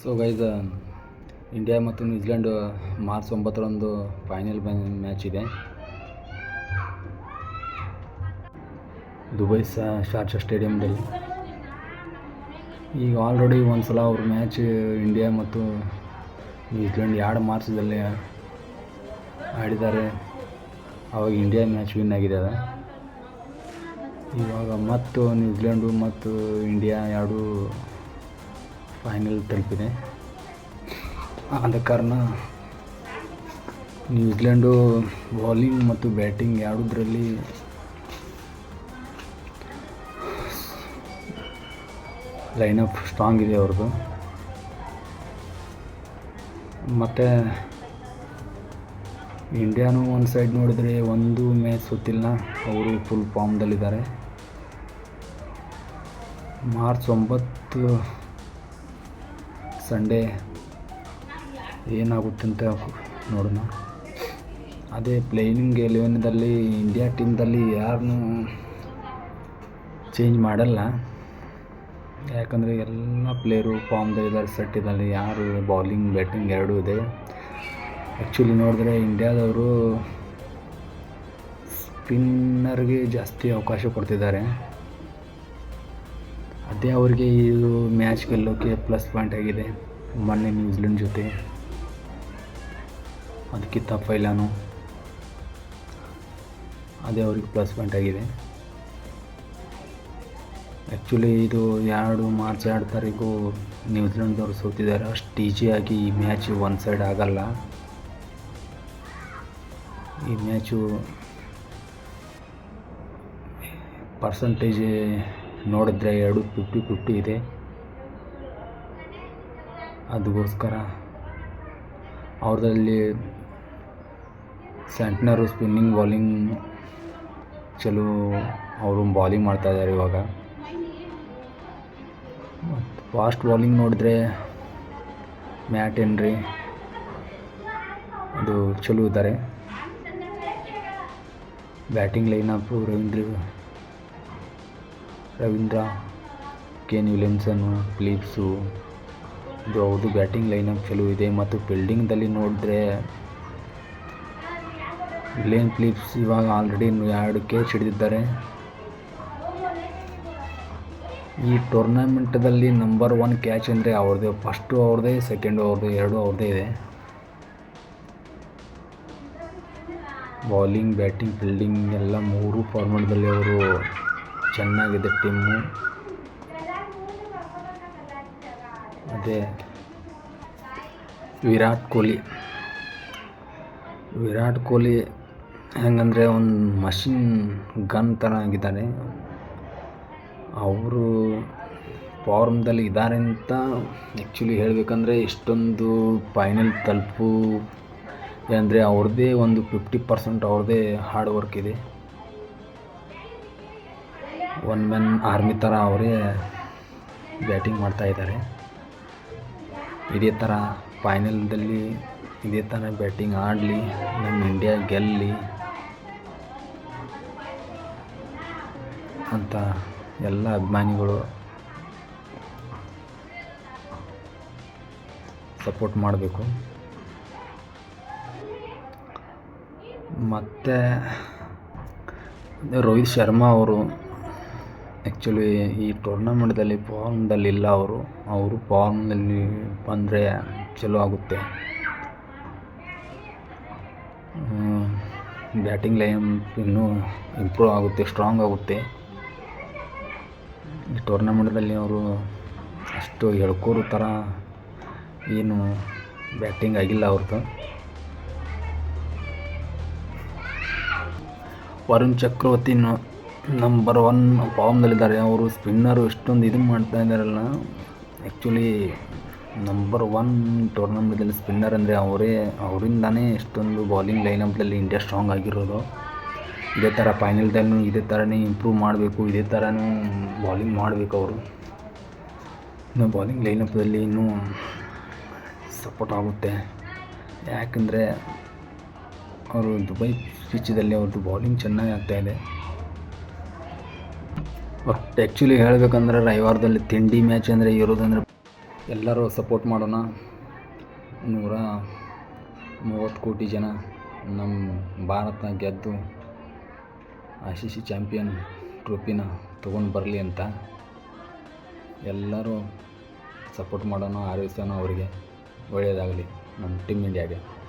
So guys, India ಮತ್ತು New Zealand March 9ರಂದು final match ಇದೆ. ದುಬೈ ಶಾರ್ಜಾ ಸ್ಟೇಡಿಯಂದಲ್ಲಿ. ಈಗ ಆಲ್ರೆಡಿ ಒಂದು ಸಲ ಅವ್ರ ಮ್ಯಾಚ್ ಇಂಡಿಯಾ ಮತ್ತು ನ್ಯೂಜಿಲೆಂಡ್ 2 ಮಾರ್ಚ್ದಲ್ಲಿ ಆಡಿದ್ದಾರೆ. ಆವಾಗ ಇಂಡಿಯಾ ಮ್ಯಾಚ್ ವಿನ್ ಆಗಿದೆ. ಇವಾಗ ಮತ್ತು ನ್ಯೂಜಿಲೆಂಡು ಮತ್ತು ಇಂಡಿಯಾ 2 ಫೈನಲ್ ತಲುಪಿದೆ. ಆದ ಕಾರಣ ನ್ಯೂಜಿಲೆಂಡು ಬೌಲಿಂಗ್ ಮತ್ತು ಬ್ಯಾಟಿಂಗ್ ಎರಡರಲ್ಲಿ ಲೈನಪ್ ಸ್ಟ್ರಾಂಗ್ ಇದೆ ಅವ್ರದ್ದು. ಮತ್ತು ಇಂಡಿಯಾನು ಒಂದು ಸೈಡ್ ನೋಡಿದರೆ ಒಂದು ಮ್ಯಾಚ್ ಸೋತಿಲ್ಲ, ಅವರು ಫುಲ್ ಫಾರ್ಮ್ದಲ್ಲಿದ್ದಾರೆ. ಮಾರ್ಚ್ 9 ಸಂಡೇ ಏನಾಗುತ್ತೆ ಅಂತ ನೋಡೋಣ. ಅದೇ ಪ್ಲೇಯಿಂಗ್ 11ದಲ್ಲಿ ಇಂಡಿಯಾ ಟೀಮ್ದಲ್ಲಿ ಯಾರನ್ನೂ ಚೇಂಜ್ ಮಾಡಲ್ಲ, ಯಾಕಂದರೆ ಎಲ್ಲ ಪ್ಲೇಯರು ಫಾರ್ಮ್ದಲ್ಲಿದ್ದಾರೆ, ಸೆಟ್ಟಿದ್ದಾರೆ. ಯಾರು ಬೌಲಿಂಗ್ ಬ್ಯಾಟಿಂಗ್ ಎರಡೂ ಇದೆ. ಆ್ಯಕ್ಚುಲಿ ನೋಡಿದ್ರೆ ಇಂಡಿಯಾದವರು ಸ್ಪಿನ್ನರ್ಗೆ ಜಾಸ್ತಿ ಅವಕಾಶ ಕೊಡ್ತಿದ್ದಾರೆ. ಅದೇ ಅವರಿಗೆ ಇದು ಮ್ಯಾಚ್ ಗೆಲ್ಲೋಕ್ಕೆ ಪ್ಲಸ್ ಪಾಯಿಂಟ್ ಆಗಿದೆ. ಮೊನ್ನೆ ನ್ಯೂಜಿಲೆಂಡ್ ಜೊತೆ ಅದಕ್ಕಿಂತ ಫೈಲಾನು ಅದೇ ಅವ್ರಿಗೆ ಪ್ಲಸ್ ಪಾಯಿಂಟ್ ಆಗಿದೆ. ಆ್ಯಕ್ಚುಲಿ ಇದು 2 ಮಾರ್ಚ್ 2 ತಾರೀಕು ನ್ಯೂಜಿಲೆಂಡ್ದವ್ರು ಸೋತಿದ್ದಾರೆ. ಅಷ್ಟು ಈಸಿಯಾಗಿ ಈ ಮ್ಯಾಚ್ ಒನ್ ಸೈಡ್ ಆಗಲ್ಲ. ಈ ಮ್ಯಾಚು ಪರ್ಸಂಟೇಜ್ ನೋಡಿದ್ರೆ 2 50-50 ಇದೆ. ಅದಕ್ಕೋಸ್ಕರ ಅವ್ರದಲ್ಲಿ ಸ್ಯಾಂಟ್ನರು ಸ್ಪಿನ್ನಿಂಗ್ ಬೌಲಿಂಗ್ ಚಲೋ ಅವರು ಬೌಲಿಂಗ್ ಮಾಡ್ತಾಯಿದ್ದಾರೆ ಇವಾಗ. ಮತ್ತು ಫಾಸ್ಟ್ ಬೌಲಿಂಗ್ ನೋಡಿದ್ರೆ ಮ್ಯಾಟ್ ಹೆನ್ರಿ ಅದು ಚಲೋ ಇದ್ದಾರೆ. Batting line-up Ravindra, Kane ವಿಲಿಯಮ್ಸನ್ನು, Phillips, ಇದು ಅವ್ರದ್ದು ಬ್ಯಾಟಿಂಗ್ ಲೈನಪ್ ಚಲೋ ಇದೆ. ಮತ್ತು ಫೀಲ್ಡಿಂಗ್ದಲ್ಲಿ ನೋಡಿದ್ರೆ ಗ್ಲೇನ್ ಫಿಲಿಪ್ಸ್ ಇವಾಗ ಆಲ್ರೆಡಿ 2 ಕ್ಯಾಚ್ ಹಿಡಿದಿದ್ದಾರೆ. ಈ ಟೂರ್ನಮೆಂಟದಲ್ಲಿ ನಂಬರ್ 1 ಕ್ಯಾಚ್ ಅಂದರೆ ಅವ್ರದ್ದೇ. ಫಸ್ಟು ಅವ್ರದ್ದೇ, ಸೆಕೆಂಡು ಅವ್ರದ್ದೇ, 2 ಅವ್ರದ್ದೇ ಇದೆ. ಬೌಲಿಂಗ್ ಬ್ಯಾಟಿಂಗ್ ಫೀಲ್ಡಿಂಗ್ ಎಲ್ಲ 3 ಫಾರ್ಮೆಟ್ದಲ್ಲಿ ಅವರು ಚೆನ್ನಾಗಿದೆ ಟೀಮು. ಅದೇ ವಿರಾಟ್ ಕೊಹ್ಲಿ ಹೆಂಗಂದರೆ ಒಂದು ಮಷಿನ್ ಗನ್ ಥರ ಆಗಿದ್ದಾರೆ. ಅವರು ಫಾರ್ಮ್ದಲ್ಲಿ ಇದ್ದಾರೆ ಅಂತ ಆ್ಯಕ್ಚುಲಿ ಹೇಳಬೇಕಂದ್ರೆ ಇಷ್ಟೊಂದು ಫೈನಲ್ ಅಂದರೆ ಅವ್ರದ್ದೇ ಒಂದು 50% ಅವ್ರದ್ದೇ ಹಾರ್ಡ್ ವರ್ಕ್ ಇದೆ. ಒನ್ ಮ್ಯಾನ್ ಆರ್ಮಿ ಥರ ಅವರೇ ಬ್ಯಾಟಿಂಗ್ ಮಾಡ್ತಾಯಿದ್ದಾರೆ. ಇದೇ ಥರ ಫೈನಲ್ದಲ್ಲಿ ಇದೇ ಥರ ಬ್ಯಾಟಿಂಗ್ ಆಡಲಿ, ನಮ್ಮ ಇಂಡಿಯಾ ಗೆಲ್ಲಿ ಅಂತ ಎಲ್ಲ ಅಭಿಮಾನಿಗಳು ಸಪೋರ್ಟ್ ಮಾಡಬೇಕು. ಮತ್ತು ರೋಹಿತ್ ಶರ್ಮಾ ಅವರು ಆ್ಯಕ್ಚುಲಿ ಈ ಟೂರ್ನಮೆಂಟ್ದಲ್ಲಿ ಫಾರ್ಮ್ದಲ್ಲಿಲ್ಲ. ಅವರು ಫಾರ್ಮ್ನಲ್ಲಿ ಬಂದರೆ ಚಲೋ ಆಗುತ್ತೆ. ಬ್ಯಾಟಿಂಗ್ ಲೈನ್ ಇನ್ನೂ ಇಂಪ್ರೂವ್ ಆಗುತ್ತೆ, ಸ್ಟ್ರಾಂಗ್ ಆಗುತ್ತೆ. ಈ ಟೂರ್ನಮೆಂಟ್ದಲ್ಲಿ ಅವರು ಅಷ್ಟು ಹೇಳ್ಕೋರೋ ಥರ ಏನು ಬ್ಯಾಟಿಂಗ್ ಆಗಿಲ್ಲ ಅವ್ರದ್ದು. ವರುಣ್ ಚಕ್ರವರ್ತಿ ನಂಬರ್ 1 ಫಾರ್ಮ್ದಲ್ಲಿದ್ದಾರೆ. ಅವರು ಸ್ಪಿನ್ನರು ಇಷ್ಟೊಂದು ಇದು ಮಾಡ್ತಾ ಇದ್ದಾರಲ್ಲ. ಆ್ಯಕ್ಚುಲಿ ನಂಬರ್ 1 ಟೂರ್ನಮೆಂಟಲ್ಲಿ ಸ್ಪಿನ್ನರ್ ಅಂದರೆ ಅವರಿಂದಾನೇ ಇಷ್ಟೊಂದು ಬೌಲಿಂಗ್ ಲೈನಪ್ದಲ್ಲಿ ಇಂಡಿಯಾ ಸ್ಟ್ರಾಂಗ್ ಆಗಿರೋದು. ಇದೇ ಥರ ಫೈನಲ್ದಲ್ಲೂ ಇದೇ ಥರನೇ ಇಂಪ್ರೂವ್ ಮಾಡಬೇಕು, ಇದೇ ಥರನೂ ಬೌಲಿಂಗ್ ಮಾಡಬೇಕು. ಅವರು ಇನ್ನು ಬೌಲಿಂಗ್ ಲೈನಪ್ಪಲ್ಲಿ ಇನ್ನೂ ಸಪೋರ್ಟ್ ಆಗುತ್ತೆ. ಯಾಕಂದರೆ ಅವರು ದುಬೈ ಪಿಚ್ದಲ್ಲಿ ಅವ್ರದ್ದು ಬೌಲಿಂಗ್ ಚೆನ್ನಾಗಿ ಆಗ್ತಾಯಿದೆ. ಬಟ್ ಆ್ಯಕ್ಚುಲಿ ಹೇಳಬೇಕಂದ್ರೆ ರವಿವಾರದಲ್ಲಿ ತಿಂಡಿ ಮ್ಯಾಚ್ ಅಂದರೆ ಇರೋದಂದರೆ ಎಲ್ಲರೂ ಸಪೋರ್ಟ್ ಮಾಡೋಣ. 130 ಕೋಟಿ ಜನ ನಮ್ಮ ಭಾರತ ಗೆದ್ದು ICC ಚಾಂಪಿಯನ್ ಟ್ರೋಫಿನ ತೊಗೊಂಡು ಬರಲಿ ಅಂತ ಎಲ್ಲರೂ ಸಪೋರ್ಟ್ ಮಾಡೋಣ, ಹಾರೈಸೋಣ. ಅವರಿಗೆ ಒಳ್ಳೆಯದಾಗಲಿ ನಮ್ಮ ಟೀಮ್ ಇಂಡಿಯಾಗೆ.